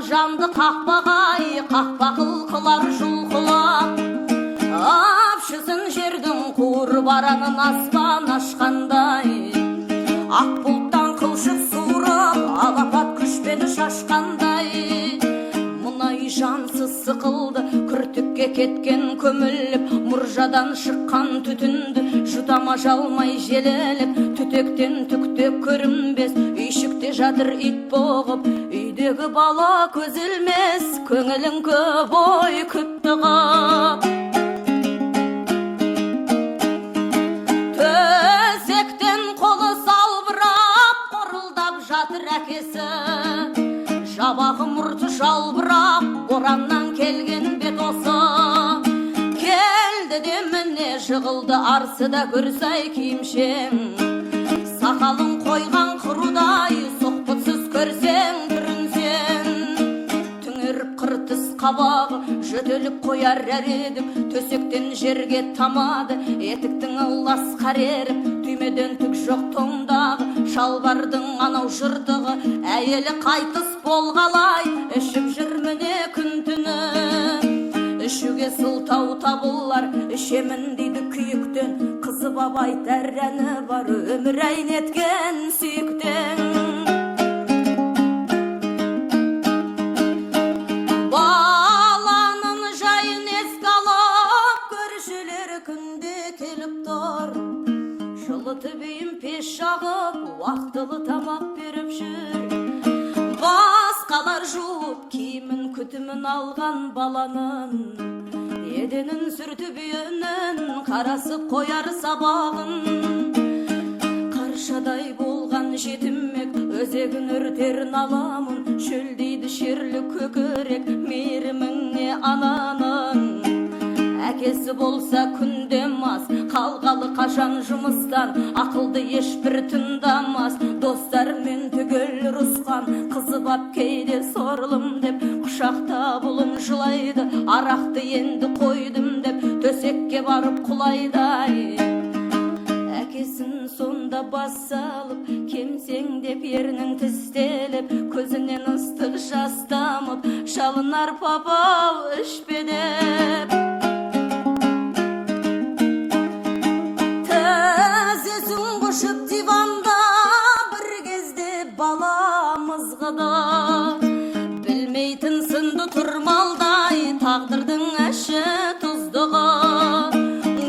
жанды қақпағай, қақпа қылқылар жұлқылап, апшысын жердің қуыр баранын аспан ашқандай, ақ бұлттан қылшық суырып, алапат күшпен шашқандай. Мұнай жансыз сықылды, күртікке кеткен көміліп, мұржадан шыққан түтінді жұтама жалмай желеліп, түтектен түктеп көрінбес, үйшікте жатыр ит боғып, үйдегі бала көз ілмес, көңілін көп ой күпті қап. Төсектен қолы салбырап, қорылдап жатыр әкесі, жабағы мұрты жалбырап, бораннан келген бет осы. Келді де міне жығылды арсыда көрсай киімшең, сақалын қойған құрудай, соқпытсыз көрсең түрінсен. Түңеріп қыртыс қабағы жөтеліп қояр әредім, төсектен жерге тамады, етіктің ыллас қареріп, түймеден түк жоқ тоңдағы, шалбардың анау жыртығы, әйелі қайтыс болғалай, ішіп жүр міне күн түні. Ішуге сылтау табылар, ішемін дейді күйіктен, қызы бабай тәрәні бар, өмір әйнеткен сүйіктен. Баланың жайын еске алып, көршілер күнде келіп тұр, жылытып үйін пеш жағып, уақтылы тамақ беріп жүр. Басқалар жуып, киімін күтімін алған баланың, еденін сүртіп үйінін, қарасы қояр сабағын. Қаршадай болған жетімек, өзегін өртерін аламын, шөлдейді шерлі көкірек, мейіріміңе ананың. Әкесі болса күнде мас, қалғалы қашан жұмыстан, ақылды ешбір тыңдамас, достармен түгел ұрысқан, қызы бап кейде сорлым деп, құшақта бұлын жылайды, арақты енді қойдым деп, төсекке барып құлайды. Әкесін сонда бас салып, кемсең деп ернің тістелеп, көзінен ыстық жас тамып, шалынар папау ішпедеп. Тізесін құшып диванда, бір кезде баламыз ғыды, білмейтін сынды тұрмалдай, тағдырдың әші тұздығы.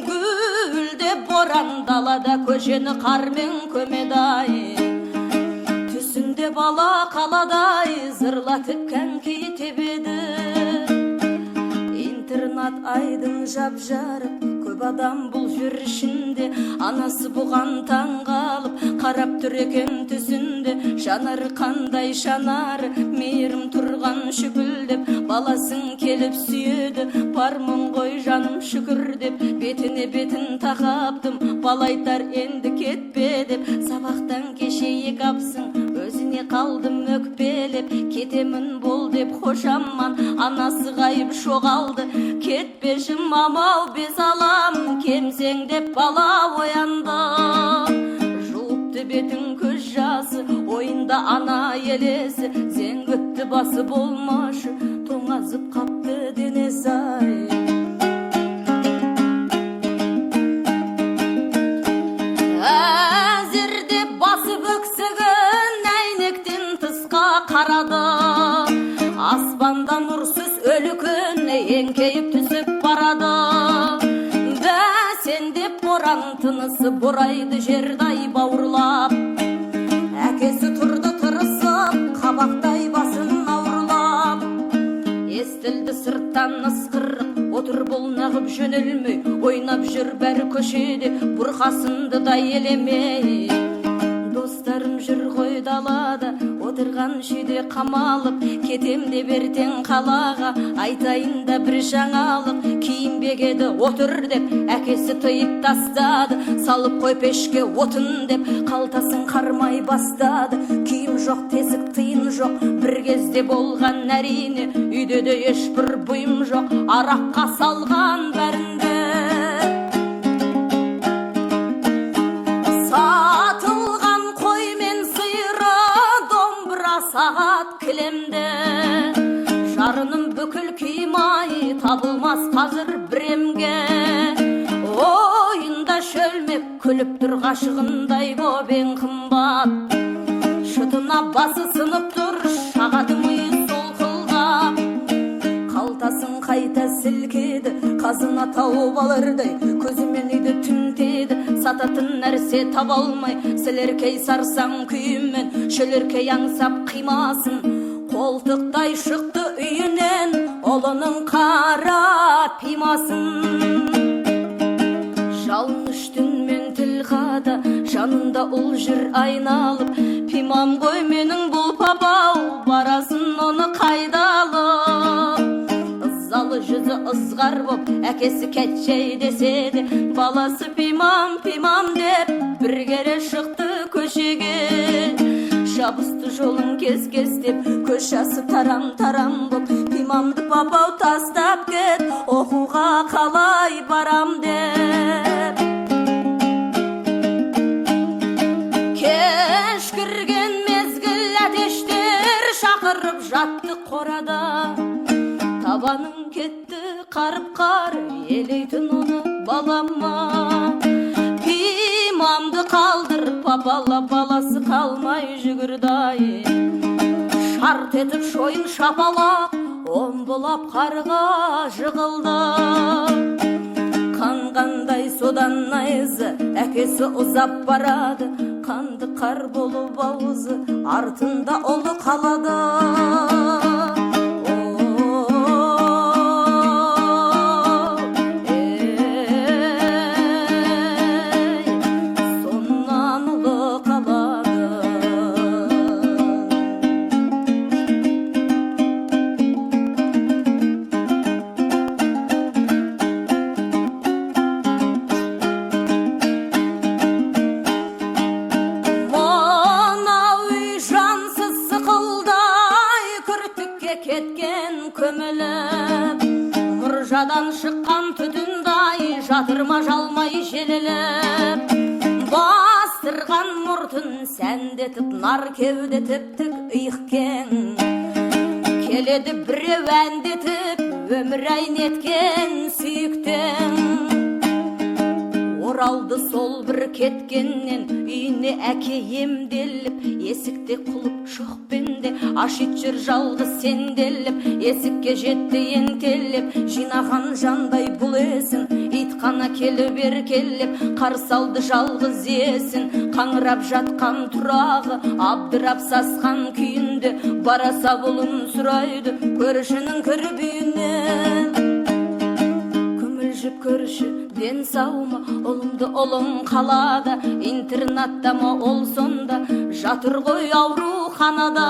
Гүлде боран далада, көшені қармен көмедай, түсінде бала қаладай, зырлатып кәнкей тебеді. Интернат айдың жап-жарық, көп адам бұл жер ішінде, анасы бұған таң қалып, қарап тұр екен түсінде, жанары қандай жанары, мейірім тұрған шүкілдеп, баласын келіп сүйеді, бармын ғой жаным шүкір деп, бетіне бетін тақаптым, балайтар енді кетпе деп, сабақтан кешейік апсың, өзіне қалдым өкпелеп, кетемін бол деп қошаман, анасы ғайып шоғалды, кетпеші мамау без алам, кемсең деп бала оянды. Жуыпты бетін көз жасы, ойында ана елесі, зеңгітті басы болмашы, тоңазып қапты денесі ай. Әзірде басы бөксігін әйнектен тысқа қарады, аспандан нұрсыз өлі күн еңкейіп түсіп барады. Бәсендеп боран тынысы борайды жердай бауырлап, әкесі тұрды тырысып, қабақтай басын ауырлап. Естілді сырттан ысқырық, отыр бұл нағып жөнелмей, ойнап жүр бәрі көшеде, бұрқасынды да елемей. Достарым жүр ғой далада, отырған шүйде қамалып, кетем де бертен қалаға, айтайын да бір жаңалық, киінбегеді отыр деп, әкесі тыйып тастады, салып қой пешке отын деп, қалтасын қармай бастады, киім жоқ, тесік тиын жоқ, бір кезде болған әрине, үйде де ешбір бұйым жоқ, араққа салған бәрінде. Сатылған қой мен сиыры, домбыра сағат кілемде, табылмас қазір біремге. Ойында шөлмек күліп тұр ғашығындай боп ең қымбат. Шытына басы сынып тұр, шағады миы солқылдап. Қалтасын қайта сілкеді, қазына тауып алырдай, көзімен үйді түнтеді. Сататын нәрсе таба алмай, сілеркей сарсаң күйімен, шөлеркей аңсап қимасын. Қолтықтай шықты үйінен, ұлының қара пимасын. Жалыныш түнмен тіл қада, жанында ұл жүр айналып. Пимам ғой менің бұл папау, барасын оны қайдалып. Ызалы жүзі ызғар боп, әкесі кетчей деседе, баласы пимам, пимам деп, бір кере шықты көшеге. Жабысты жолын кес-кестеп, көшасы тарам-тарам боп, пимамды папау тастап кет, оқуға қалай барам деп. Кеш кірген мезгіл әтештер шақырып жатты қорада. Табаның кетті қарып-қар, елейтін оны балама. Пимамды қалдыр, папала баласы қалмай жүгірдай. Шарт етіп шойын шапалақ, омбылап қарға жығылды. Қанғандай содан найызы, әкесі ұзап барады. Қанды қар болып аузы, артында ұлы қалады. Кеткен көміліп, мұржадан шыққан түтіндай, жатырма жалмай желіліп. Бастырған мұртын сәндетіп, нар кеудетіп, тік иықкен. Келеді біреу әндетіп, өмір әйнеткен сүйіктен. Оралды сол бір кеткеннен, үйіне әке емделіп. Есікте құлып жоқ бенде, ашит жүр жалғыз сенделіп. Есікке жетті ентелеп, жинаған жандай бұл есін. Итқана келіп еркелеп, қарсы алды жалғыз есін. Қаңырап жатқан тұрағы, абдырап сасқан күйінде. Бараса бұлын сұрайды, көршінің кіріп үйіне. Күмілжіп көрші, ден саума, ұлымды ұлың қалада. Интернатта ма ол сонда, жатыр ғой ауруханада.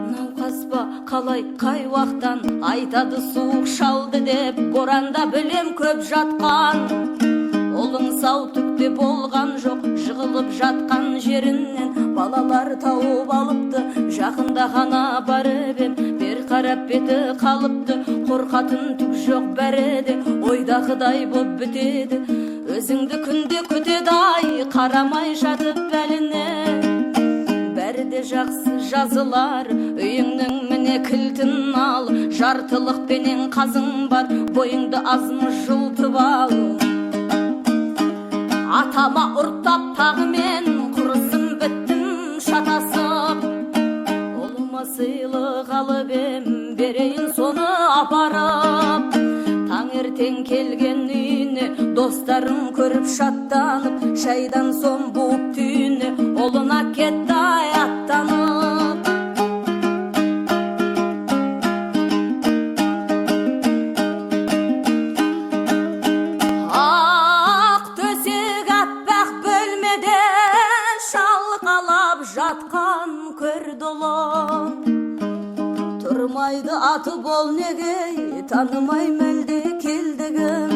Науқас па қалай қай уақтан, айтады суық шалды деп. Боранда білем көп жатқан, ұлың сау түкте болған жоқ. Жығылып жатқан жерінен балалар тауып алыпты. Жақында ғана барып ем, бер қарап беті қалыпты. Қорқатын түк жоқ бәрі де, ойдағыдай боп бітеді. Өзіңді күнде күтеді ай, қарамай жатып бәліне. Бәрі де жақсы жазылар, үйіңнің міне кілтін ал. Жартылық пенен қазың бар, бойыңды азмы жылтып ал. Атама ұрттап тағымен, құрысын біттім шатасып. Олыма сыйлық алып ем, берейін соны апарып. Таңертең келген үйіне, достарын көріп шаттанып. Шайдан сон буып түйіне, олына кетті аттанып. Ақ төсек аппақ бөлмеде, шалқалап жатқан көр долы. Тұрмайды аты бол неге, танымай мәлде келдігім.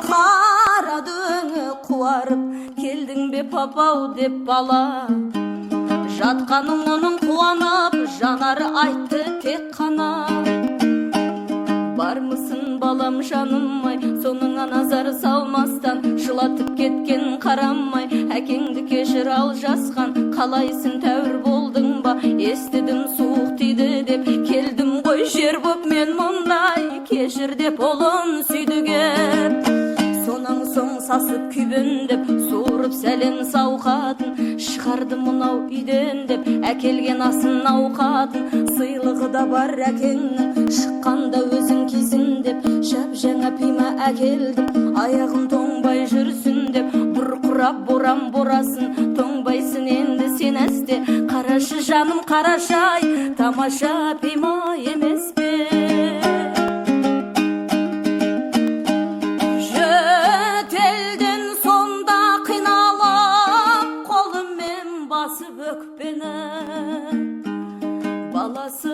Қара дөңі қуарып, келдің бе папау деп бала. Жатқаным оның қуанып, жанары айтты тек қана. Бармысың балам жаным-ай, соныңа назар салмастан жылатып кеткен қарамай, әкеңді кешір ал жасқан, қалайсың тәуір болдың ба, естідім суық тиді деп келдім ғой жер боп мен мұндай, кешір деп олын сүйдігеп. Сонан соң сасып күйбендеп суырып сәлем сауқатын шығарды мұнау үйден деп әкелген асын ауқатын, сыйлығы да бар әкеңнің шыққанда өзің кисін деп жап жаңа пима әкелдім, аяғын тоңбай жүрсін деп бұрқырап боран борасын, тоңбайсың енді сен әсте, қарашы жаным қарашай, тамаша пима емес пе? Баласы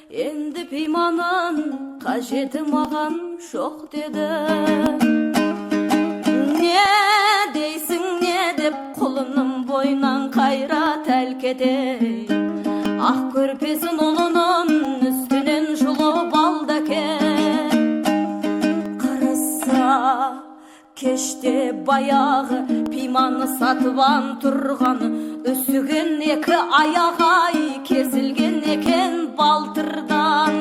енді пиманан қажеті маған жоқ деді. Не дейсің не деп құлыным бойынан қайрат әлкетей, ақ көрпесін ұлының үстінен жұлып алды әкем. Қараса кеште баяғы пиманы сатыван тұрғаны, үсіген екі аяғай кесілген екен балтырдан.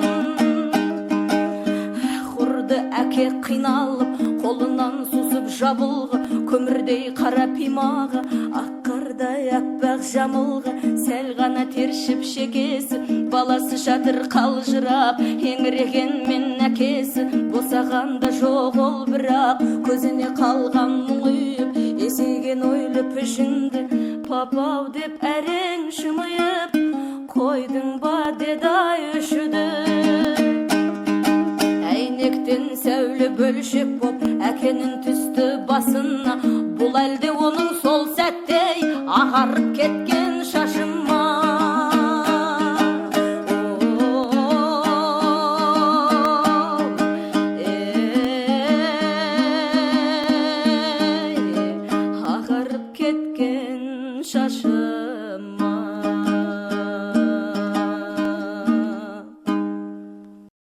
Құрды әке қиналып, қолынан сусып жабылғы, көмірдей қара пимаға, аққардай аппақ жамылғы, сәл ғана тершіп шекесі, баласы жатыр қалжырап, еңіреген мен әкесі, босағанда жоқ ол бірақ, көзіне қалған мұңайып, есейген ойлы пішінді, папау деп әрең шымайып, қойдың ба деді ай өшіді. Әйнектен сәуле бөлшек боп әкенің түсті басына, бұл әлде оның сол сәттей ағарып кеткен